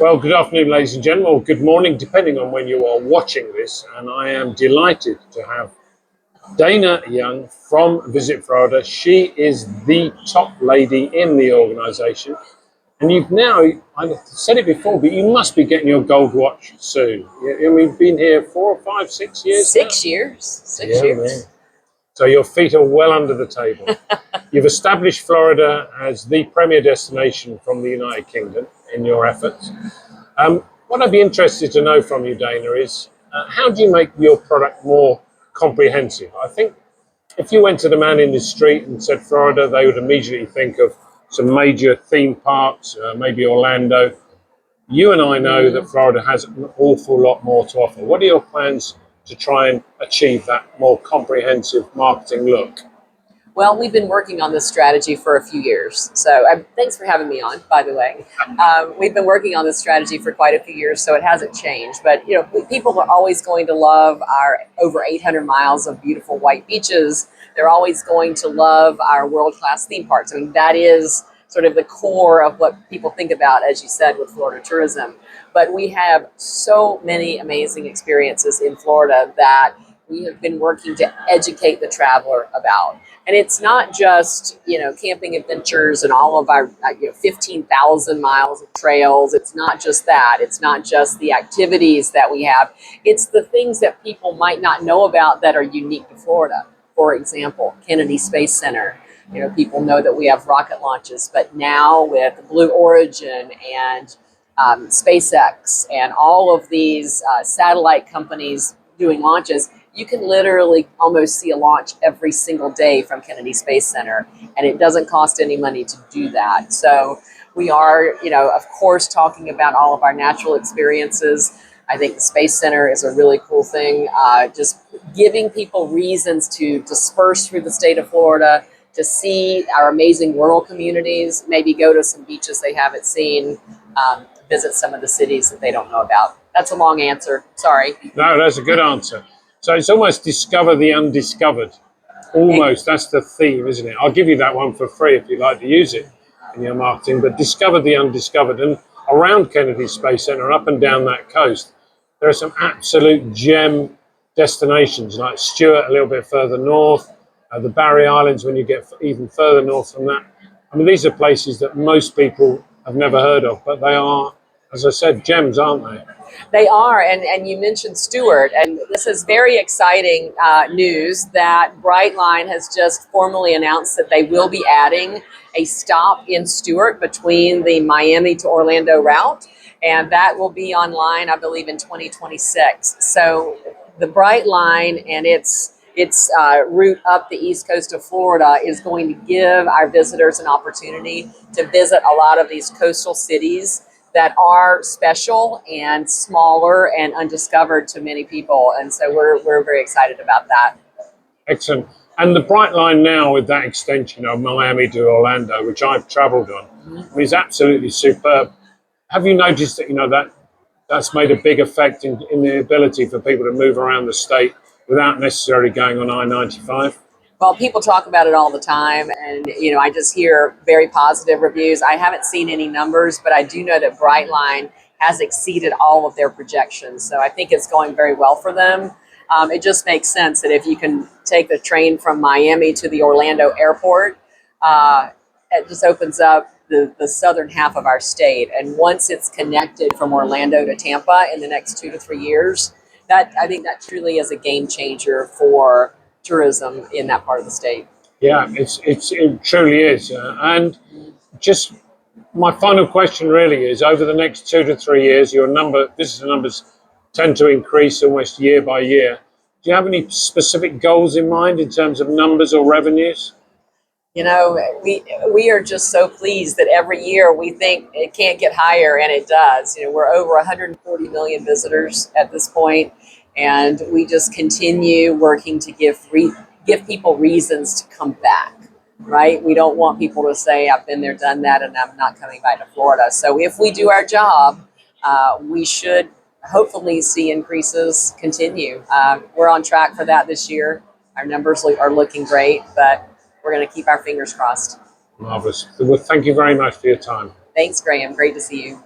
Well, good afternoon, ladies and gentlemen, or good morning, depending on when you are watching this. And I am delighted to have Dana Young from Visit Florida. She is the top lady in the organisation. And you've now, I've said it before, but you must be getting your gold watch soon. We've been here 4 or 5, 6 years. 6 years. Six years. Man. So your feet are well under the table. You've established Florida as the premier destination from the United Kingdom in your efforts. What I'd be interested to know from you, Dana, is how do you make your product more comprehensive? I think if you went to the man in the street and said Florida, they would immediately think of some major theme parks, maybe Orlando. You and I know that Florida has an awful lot more to offer. What are your plans to try and achieve that more comprehensive marketing look? Well, we've been working on this strategy for a few years. So thanks for having me on, by the way. We've been working on this strategy for quite a few years, so it hasn't changed. But, people are always going to love our over 800 miles of beautiful white beaches. They're always going to love our world-class theme parks. I mean, that is sort of the core of what people think about, as you said, with Florida tourism. But we have so many amazing experiences in Florida that we have been working to educate the traveler about. And it's not just, camping adventures and all of our 15,000 miles of trails. It's not just that. It's not just the activities that we have. It's the things that people might not know about that are unique to Florida. For example, Kennedy Space Center. People know that we have rocket launches, but now with Blue Origin and SpaceX and all of these satellite companies doing launches, you can literally almost see a launch every single day from Kennedy Space Center, and it doesn't cost any money to do that. So we are, of course, talking about all of our natural experiences. I think the Space Center is a really cool thing, just giving people reasons to disperse through the state of Florida, to see our amazing rural communities, maybe go to some beaches they haven't seen, visit some of the cities that they don't know about. That's a long answer. Sorry. No, that's a good answer. So it's almost discover the undiscovered. Almost, that's the theme, isn't it? I'll give you that one for free if you'd like to use it in your marketing, but discover the undiscovered. And around Kennedy Space Center, up and down that coast, there are some absolute gem destinations, like Stewart a little bit further north, the Barry Islands when you get even further north from that. I mean, these are places that most people have never heard of, but they are, as I said, gems, aren't they? They are, and you mentioned Stewart, and this is very exciting news that Brightline has just formally announced that they will be adding a stop in Stewart between the Miami to Orlando route, and that will be online, I believe, in 2026. So the Brightline and its route up the east coast of Florida is going to give our visitors an opportunity to visit a lot of these coastal cities that are special and smaller and undiscovered to many people. And so we're very excited about that. Excellent. And the Brightline now with that extension of Miami to Orlando, which I've traveled on, is absolutely superb. Have you noticed that, that's made a big effect in the ability for people to move around the state without necessarily going on I-95? Well, people talk about it all the time, and I just hear very positive reviews. I haven't seen any numbers, but I do know that Brightline has exceeded all of their projections. So I think it's going very well for them. It just makes sense that if you can take the train from Miami to the Orlando airport, it just opens up the southern half of our state. And once it's connected from Orlando to Tampa in the next 2 to 3 years, I think that truly is a game changer for tourism in that part of the state. Yeah, it truly is. And just my final question really is, over the next 2 to 3 years, your visitor numbers tend to increase almost year by year. Do you have any specific goals in mind in terms of numbers or revenues? We are just so pleased that every year we think it can't get higher, and it does. We're over 140 million visitors at this point, and we just continue working to give people reasons to come back, right? We don't want people to say, I've been there, done that, and I'm not coming back to Florida. So if we do our job, we should hopefully see increases continue. We're on track for that this year. Our numbers are looking great, but we're going to keep our fingers crossed. Marvelous. Well, thank you very much for your time. Thanks, Graham. Great to see you.